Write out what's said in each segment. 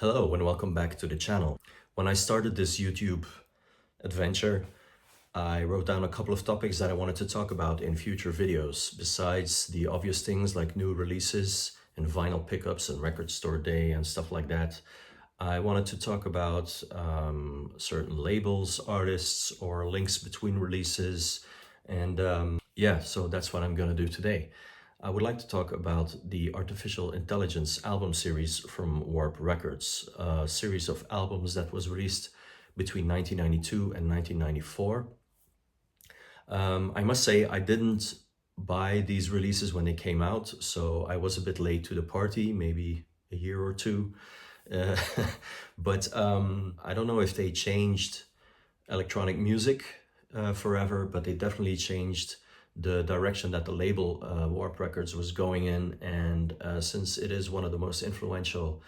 Hello and welcome back to the channel. When I started this YouTube adventure, I wrote down a couple of topics that I wanted to talk about in future videos. Besides the obvious things like new releases and vinyl pickups and record store day and stuff like that, I wanted to talk about certain labels, artists, or links between releases. And yeah, so that's what I'm gonna do today. I would like to talk about the Artificial Intelligence album series from Warp Records, a series of albums that was released between 1992 and 1994. I must say I didn't buy these releases when they came out, so I was a bit late to the party, maybe a year or two. Uh, but I don't know if they changed electronic music forever, but they definitely changed the direction that the label Warp Records was going in. And since it is one of the most influential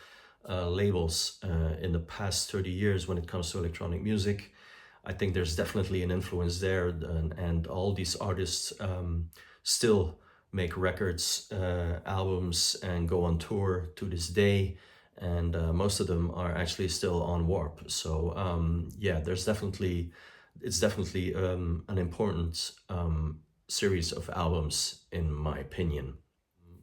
labels in the past 30 years when it comes to electronic music, I think there's definitely an influence there. And all these artists still make records, albums, and go on tour to this day. And most of them are actually still on Warp. So yeah, it's definitely an important series of albums in my opinion.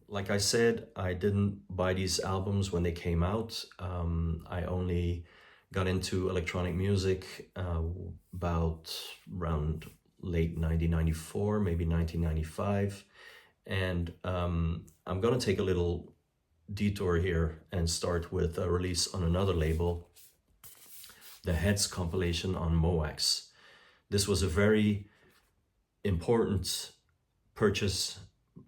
Like I said, I didn't buy these albums when they came out. I only got into electronic music about around late 1994, maybe 1995. And I'm gonna take a little detour here and start with a release on another label, the Heads compilation on Moax. This was a very important purchase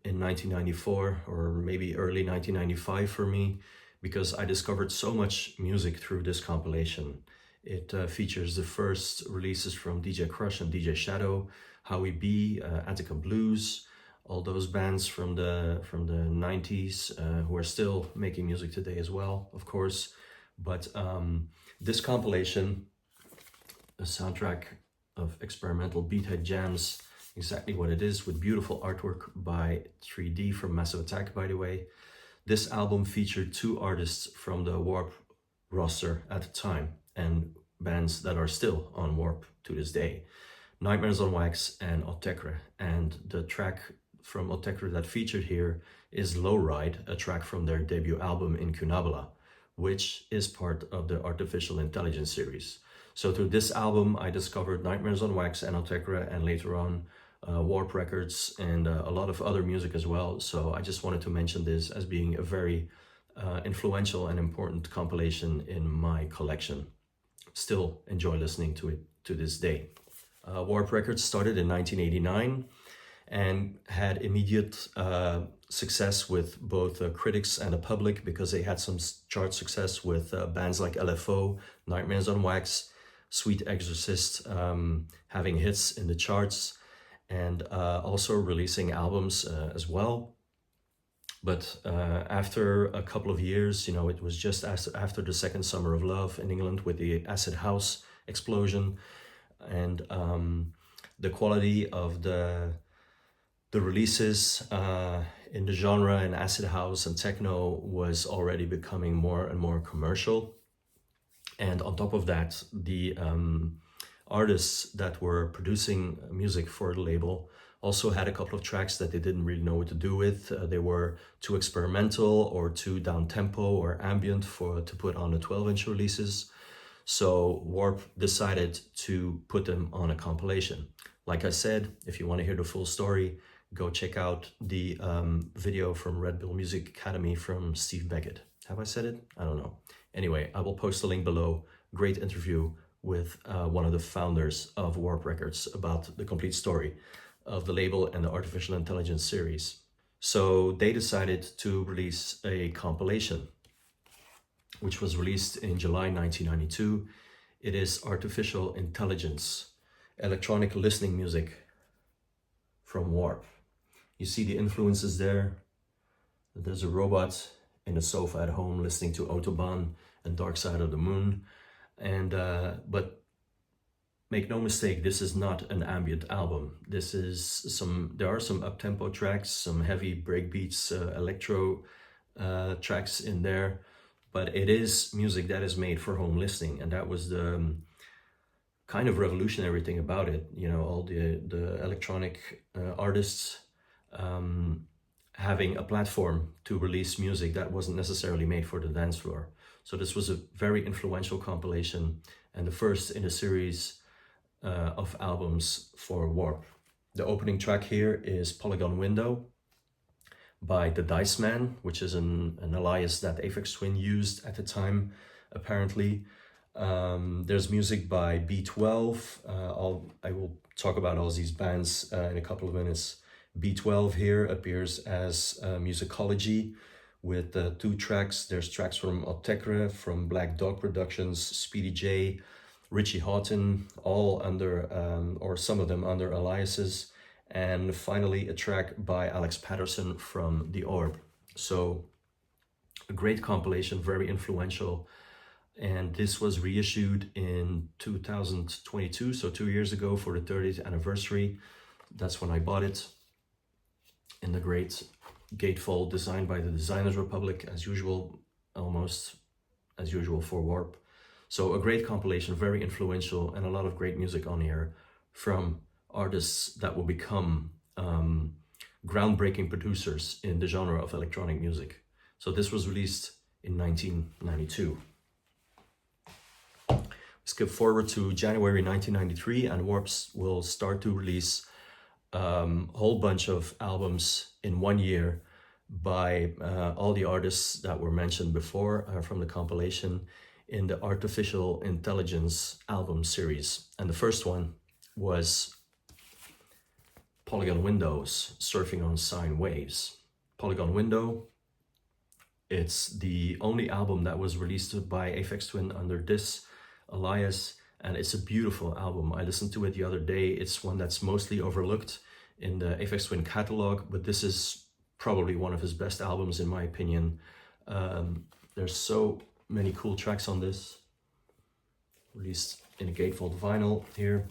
in 1994 or maybe early 1995 for me, because I discovered so much music through this compilation. It features the first releases from DJ Crush and DJ Shadow, Howie B, Attica Blues, all those bands from the 90s who are still making music today as well, of course. But this compilation, a soundtrack of experimental beathead jams, exactly what it is, with beautiful artwork by 3D from Massive Attack, by the way. This album featured two artists from the Warp roster at the time and bands that are still on Warp to this day, Nightmares on Wax and Autechre. And the track from Autechre that featured here is Lowride, a track from their debut album Incunabula, which is part of the Artificial Intelligence series. So through this album, I discovered Nightmares on Wax and Autechre, and later on Warp Records and a lot of other music as well. So I just wanted to mention this as being a very influential and important compilation in my collection. Still enjoy listening to it to this day. Warp Records started in 1989 and had immediate success with both critics and the public, because they had some chart success with bands like LFO, Nightmares on Wax, Sweet Exorcist having hits in the charts, and also releasing albums as well. But after a couple of years, it was just after the second summer of love in England with the acid house explosion, and the quality of the releases in the genre and acid house and techno was already becoming more and more commercial. And on top of that, the artists that were producing music for the label also had a couple of tracks that they didn't really know what to do with. They were too experimental or too down-tempo or ambient to put on the 12-inch releases. So Warp decided to put them on a compilation. Like I said, if you want to hear the full story, go check out the video from Red Bull Music Academy from Steve Becket. Have I said it? I don't know. Anyway, I will post a link below. Great interview with one of the founders of Warp Records about the complete story of the label and the Artificial Intelligence series. So they decided to release a compilation, which was released in July 1992. It is Artificial Intelligence, electronic listening music from Warp. You see the influences there. There's a robot in a sofa at home listening to Autobahn and Dark Side of the Moon. And but make no mistake, this is not an ambient album. There are some up-tempo tracks, some heavy breakbeats, electro tracks in there. but it is music that is made for home listening, and that was the kind of revolutionary thing about it. You know, all the electronic artists having a platform to release music that wasn't necessarily made for the dance floor. So this was a very influential compilation and the first in a series of albums for Warp. The opening track here is Polygon Window by the Dice Man, which is an alias that Aphex Twin used at the time, apparently. There's music by B12. I will talk about all these bands in a couple of minutes. B12 here appears as Musicology with 2 tracks. There's tracks from Autechre, from Black Dog Productions, Speedy J, Richie Hawtin, all under, or some of them under aliases. And finally a track by Alex Patterson from The Orb. So a great compilation, very influential. And this was reissued in 2022, so 2 years ago for the 30th anniversary. That's when I bought it, in the great gatefold designed by the Designers Republic, as usual, almost as usual for Warp. So a great compilation, very influential, and a lot of great music on here from artists that will become groundbreaking producers in the genre of electronic music. So this was released in 1992. Skip forward to January 1993, and Warps will start to release a whole bunch of albums in 1 year by all the artists that were mentioned before from the compilation in the Artificial Intelligence album series. And the first one was Polygon Window's Surfing on Sine Waves. Polygon Window, it's the only album that was released by Aphex Twin under this alias, and it's a beautiful album. I listened to it the other day. It's one that's mostly overlooked in the Aphex Twin catalog, but this is probably one of his best albums in my opinion. There's so many cool tracks on this, released in a gatefold vinyl here.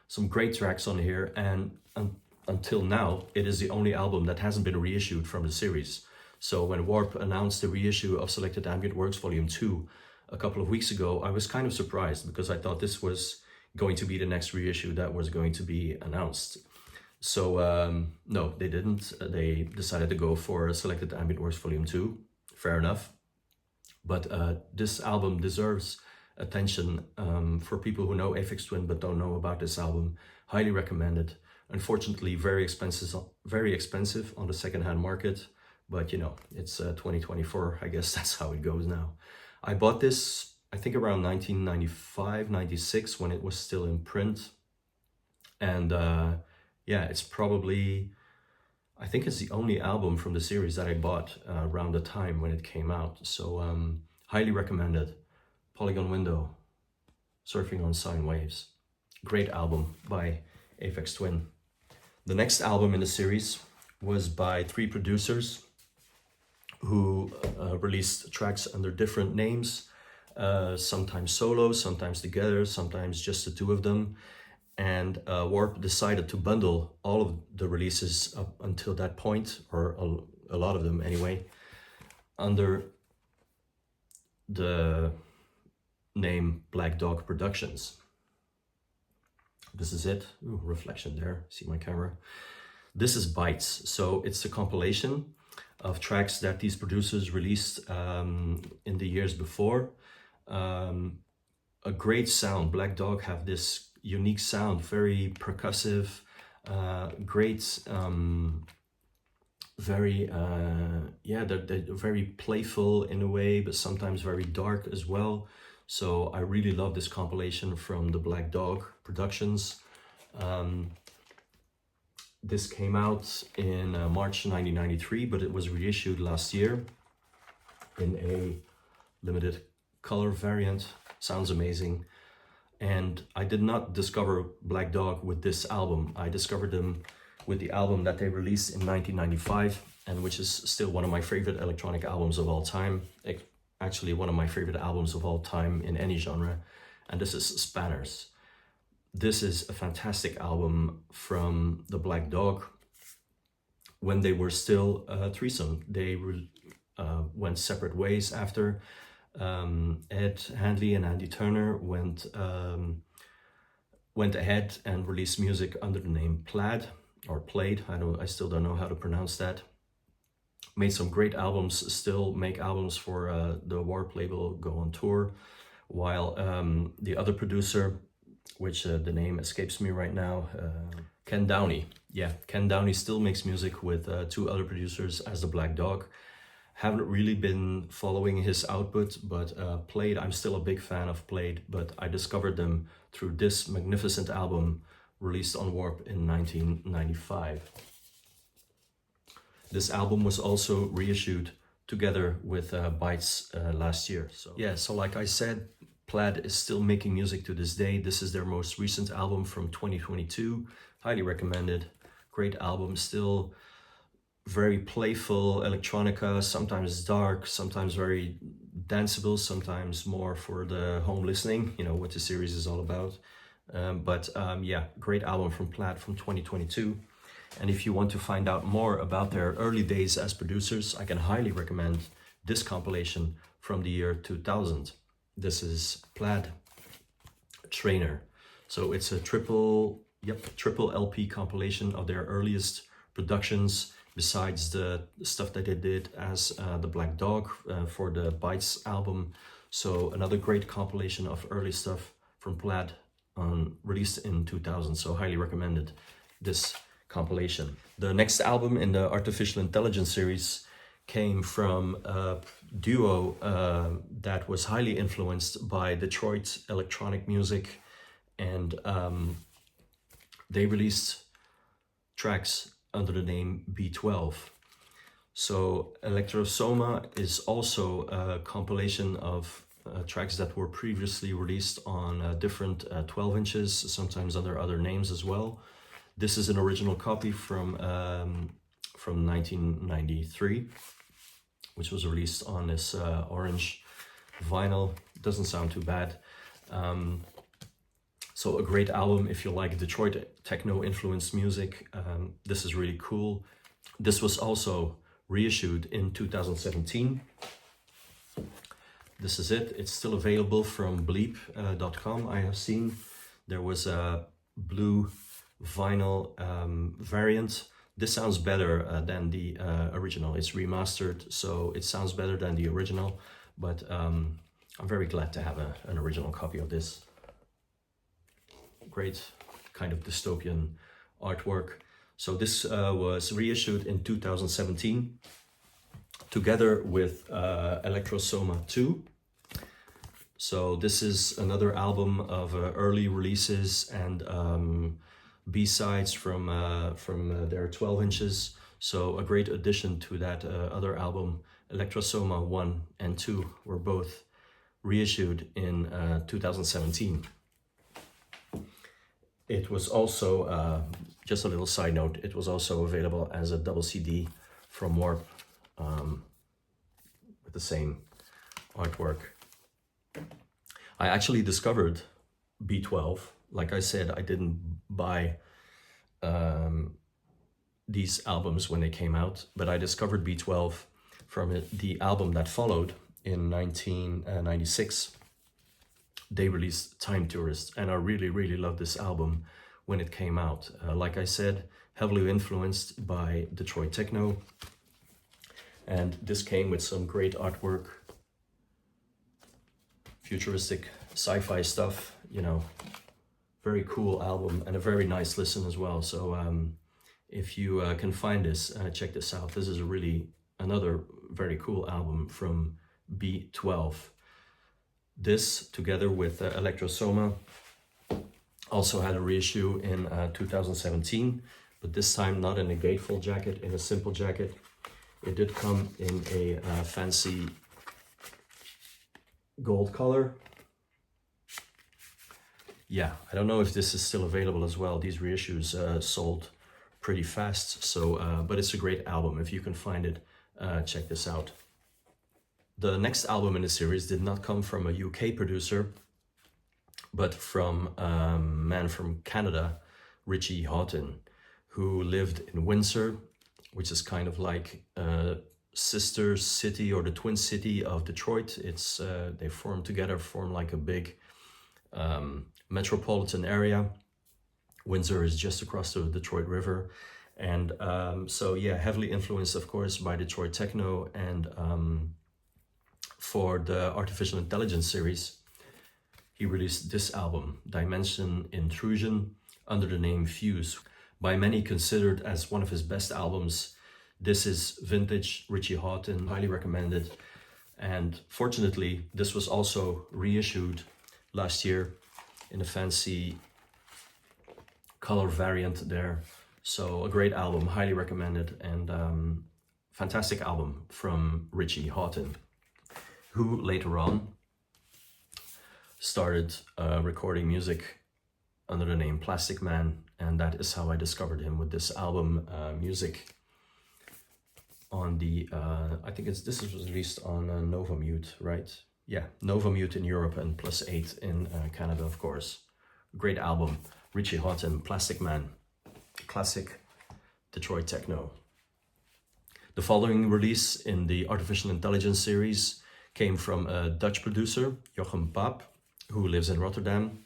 Some great tracks on here, and until now it is the only album that hasn't been reissued from the series. So when Warp announced the reissue of Selected Ambient Works Volume 2 a couple of weeks ago, I was kind of surprised because I thought this was going to be the next reissue that was going to be announced. So no, they didn't. They decided to go for Selected Ambient Works Volume 2. Fair enough. But this album deserves attention for people who know Aphex Twin but don't know about this album. Highly recommended. Unfortunately, very expensive on the secondhand market. But you know, it's 2024. I guess that's how it goes now. I bought this, I think around 1995, 96, when it was still in print. And yeah, it's probably, I think it's the only album from the series that I bought around the time when it came out. So highly recommended. Polygon Window, Surfing on Sine Waves. Great album by Aphex Twin. The next album in the series was by 3 producers who released tracks under different names, sometimes solo, sometimes together, sometimes just the 2 of them. And Warp decided to bundle all of the releases up until that point, or a lot of them anyway, under the name Black Dog Productions. This is it. Ooh, reflection there. See my camera? This is Bytes. So it's a compilation of tracks that these producers released in the years before. A great sound. Black Dog have this unique sound, very percussive, great, very, yeah, they're very playful in a way, but sometimes very dark as well. So I really love this compilation from the Black Dog Productions. This came out in March 1993, but it was reissued last year in a limited color variant. Sounds amazing. And I did not discover Black Dog with this album. I discovered them with the album that they released in 1995, and which is still one of my favorite electronic albums of all time. Actually, one of my favorite albums of all time in any genre. And this is Spanners. This is a fantastic album from the Black Dog when they were still a threesome. They went separate ways after. Ed Handley and Andy Turner went ahead and released music under the name Plaid, or Played. I still don't know how to pronounce that. Made some great albums, still make albums for the Warp label, go on tour, while the other producer, which the name escapes me right now, Ken Downey. Yeah, Ken Downey still makes music with two other producers as the Black Dog. Haven't really been following his output, but Played, I'm still a big fan of Played, but I discovered them through this magnificent album released on Warp in 1995. This album was also reissued together with Bytes last year. So like I said, Plaid is still making music to this day. This is their most recent album from 2022. Highly recommended. Great album, still very playful electronica, sometimes dark, sometimes very danceable, sometimes more for the home listening, you know, what the series is all about. Yeah, great album from Plaid from 2022. And if you want to find out more about their early days as producers, I can highly recommend this compilation from the year 2000. This is Plaid Trainer. So it's a triple LP compilation of their earliest productions, besides the stuff that they did as the Black Dog for the Bytes album. So another great compilation of early stuff from Plaid released in 2000. So highly recommended this compilation. The next album in the Artificial Intelligence series came from a duo that was highly influenced by Detroit electronic music, and they released tracks under the name B12. So Electrosoma is also a compilation of tracks that were previously released on different 12 inches, sometimes under other names as well. This is an original copy from 1993, which was released on this orange vinyl. Doesn't sound too bad. So a great album if you like Detroit techno influenced music. This is really cool. This was also reissued in 2017. This is it. It's still available from bleep.com. I have seen there was a blue vinyl variant. This sounds better than the original. It's remastered, so it sounds better than the original, but I'm very glad to have an original copy of this. Great kind of dystopian artwork. So this was reissued in 2017 together with Electrosoma 2. So this is another album of early releases and B-sides from their 12 inches. So a great addition to that other album. Electrosoma 1 and 2 were both reissued in 2017. It was also, just a little side note, it was also available as a double CD from Warp with the same artwork. I actually discovered B12. Like I said, I didn't buy these albums when they came out, but I discovered B12 from the album that followed in 1996. They released Time Tourist, and I really, really loved this album when it came out. Like I said, heavily influenced by Detroit techno, and this came with some great artwork, futuristic sci-fi stuff, you know, very cool album and a very nice listen as well. So if you can find this, check this out. This is another very cool album from B12. This, together with Electrosoma, also had a reissue in 2017, but this time not in a gatefold jacket, in a simple jacket. It did come in a fancy gold color. Yeah, I don't know if this is still available as well. These reissues sold pretty fast, so but it's a great album. If you can find it, check this out. The next album in the series did not come from a UK producer, but from a man from Canada, Richie Hawtin, who lived in Windsor, which is kind of like sister city or the twin city of Detroit. It's they form together, form like a big metropolitan area. Windsor is just across the Detroit River. And so yeah, heavily influenced, of course, by Detroit techno. And for the Artificial Intelligence series, he released this album, Dimension Intrusion, under the name Fuse. By many considered as one of his best albums. This is vintage Richie Hawtin, highly recommended. And fortunately, this was also reissued last year in a fancy color variant there. So a great album, highly recommended, and fantastic album from Richie Hawtin, who later on started recording music under the name Plastic Man, and that is how I discovered him with this album, Music, on the, I think this was released on Nova Mute, right? Yeah, Nova Mute in Europe and +8 in Canada, of course. Great album, Richie Hawtin, Plastic Man, classic Detroit techno. The following release in the Artificial Intelligence series came from a Dutch producer, Jochem Paap, who lives in Rotterdam,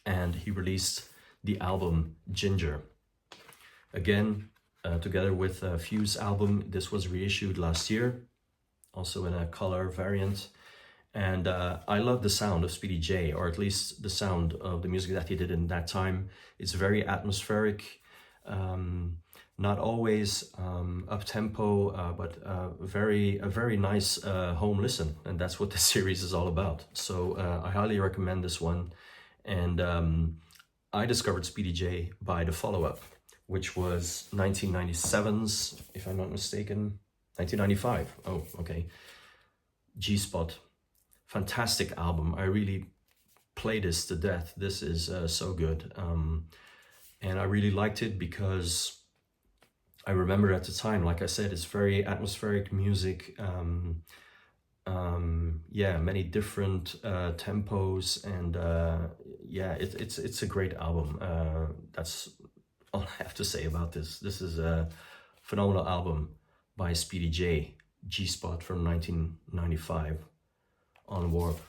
and he released the album Ginger. Again, together with a Fuse album, this was reissued last year, also in a color variant. And I love the sound of Speedy J, or at least the sound of the music that he did in that time. It's very atmospheric, not always up-tempo, but a very nice home listen. And that's what the series is all about. So I highly recommend this one. And I discovered Speedy J by the follow-up, which was 1997's, if I'm not mistaken, 1995. Oh, okay. G-Spot. Fantastic album. I really play this to death. This is so good. And I really liked it because I remember at the time, like I said, it's very atmospheric music. Yeah, many different tempos, and yeah, it's a great album. That's all I have to say about this. This is a phenomenal album by Speedy J, G-Spot from 1995 on Warp.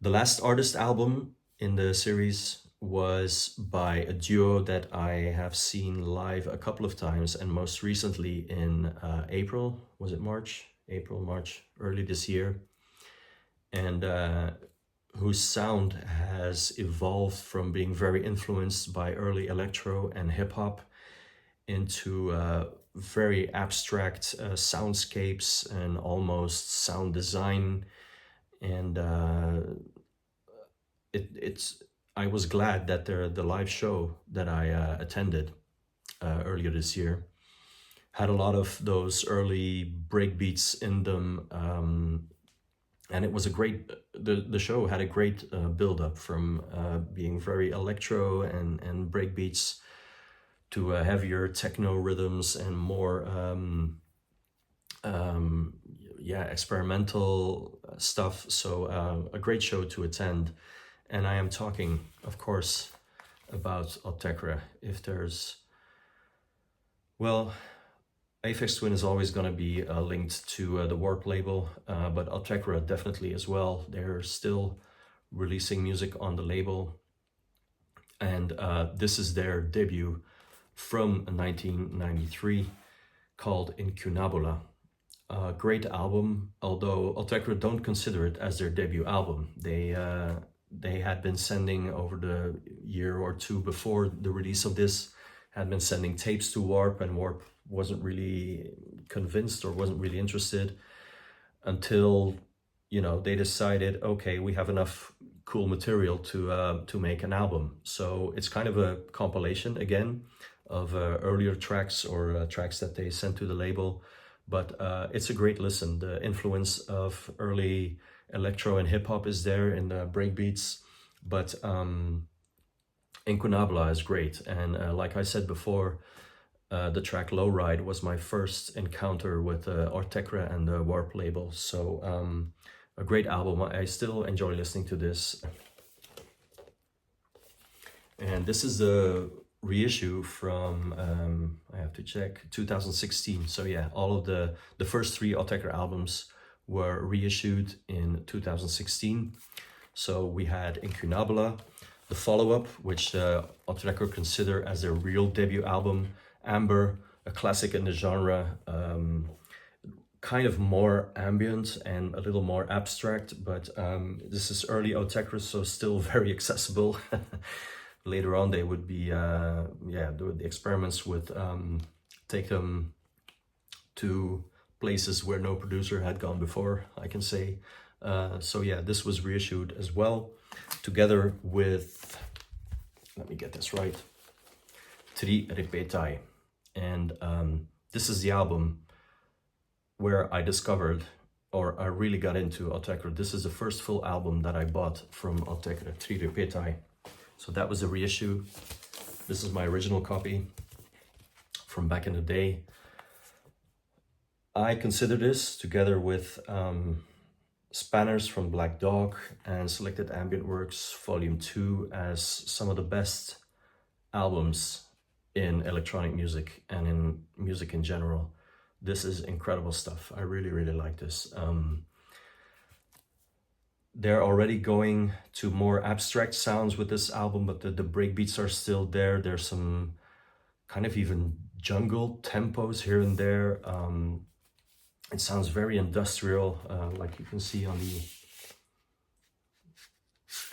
The last artist album in the series was by a duo that I have seen live a couple of times, and most recently in April, was it March? April, March, early this year, and whose sound has evolved from being very influenced by early electro and hip-hop into very abstract soundscapes and almost sound design. And I was glad that the live show that I attended earlier this year had a lot of those early breakbeats in them, and it was a great. The show had a great build-up from being very electro and breakbeats to heavier techno rhythms and more yeah, experimental stuff. So a great show to attend. And I am talking, of course, about Autechre. If there's, well, Aphex Twin is always going to be linked to the Warp label, but Autechre definitely as well. They're still releasing music on the label, and this is their debut from 1993 called Incunabula. Great album, although Autechre don't consider it as their debut album. They had been sending, over the year or two before the release of this, had been sending tapes to Warp, and Warp wasn't really convinced or wasn't really interested until, you know, they decided, okay, we have enough cool material to make an album. So it's kind of a compilation again of earlier tracks or tracks that they sent to the label, but it's a great listen. The influence of early electro and hip-hop is there in the breakbeats, but Incunabula is great. And like I said before, the track Lowride was my first encounter with Autechre and the Warp label. So a great album. I still enjoy listening to this. And this is the reissue from, I have to check, 2016. So yeah, all of the first 3 Autechre albums were reissued in 2016. So we had Incunabula, the follow-up, which Autechre consider as their real debut album, Amber, a classic in the genre, kind of more ambient and a little more abstract, but this is early Autechre, so still very accessible. Later on they would be, the experiments would take them to places where no producer had gone before, I can say. So yeah, this was reissued as well, together with, let me get this right, Tri Repetai. And this is the album where I discovered, or I really got into Autechre. This is the first full album that I bought from Autechre, Tri Repetai. So that was a reissue. This is my original copy from back in the day. I consider this, together with Spanners from Black Dog and Selected Ambient Works Volume 2, as some of the best albums in electronic music and in music in general. This is incredible stuff. I really, really like this. They're already going to more abstract sounds with this album, but the breakbeats are still there. There's some kind of even jungle tempos here and there. It sounds very industrial, like you can see on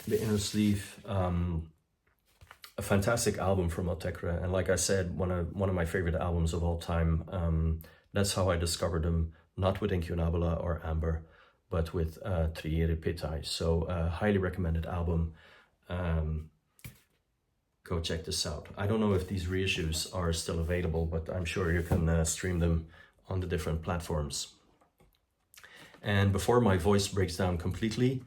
the inner sleeve. A fantastic album from Autechre, and like I said, one of my favorite albums of all time. That's how I discovered them, not with Incunabula or Amber, but with Tri Repetai. So highly recommended album. Go check this out. I don't know if these reissues are still available, but I'm sure you can stream them on the different platforms. And before my voice breaks down completely,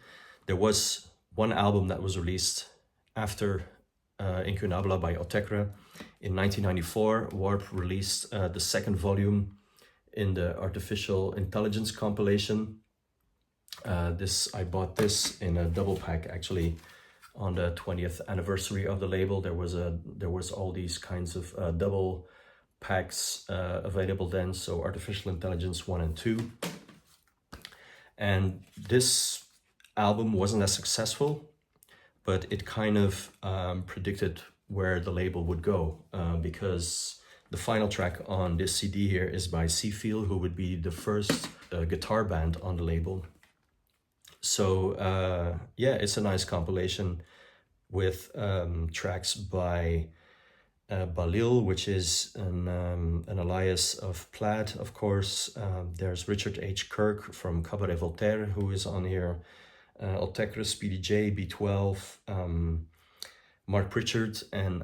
there was one album that was released after Incunabula by Autechre. In 1994, Warp released the second volume in the Artificial Intelligence compilation. I bought this in a double pack, actually, on the 20th anniversary of the label. There was all these kinds of double packs available then, so Artificial Intelligence 1 and 2. And this album wasn't as successful, but it kind of predicted where the label would go, because the final track on this CD here is by Seafield, who would be the first guitar band on the label. So yeah, it's a nice compilation with tracks by Balil, which is an alias of Plaid, of course. There's Richard H. Kirk from Cabaret Voltaire, who is on here. Autechre, Speedy J, B12, Mark Pritchard and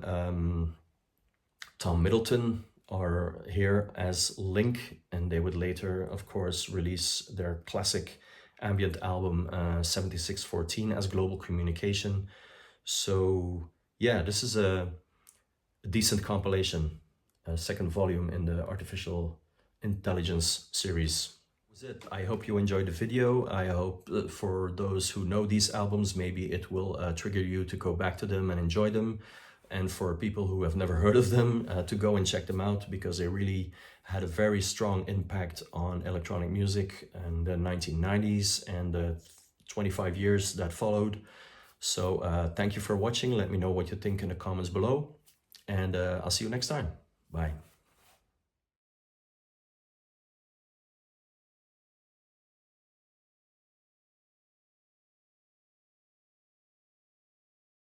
Tom Middleton are here as Link, and they would later, of course, release their classic ambient album 7614 as Global Communication. So yeah, this is a decent compilation, a second volume in the Artificial Intelligence series. That was it. I hope you enjoyed the video. I hope for those who know these albums, maybe it will trigger you to go back to them and enjoy them. And for people who have never heard of them, to go and check them out, because they really had a very strong impact on electronic music in the 1990s and the 25 years that followed. So thank you for watching. Let me know what you think in the comments below, and I'll see you next time. Bye.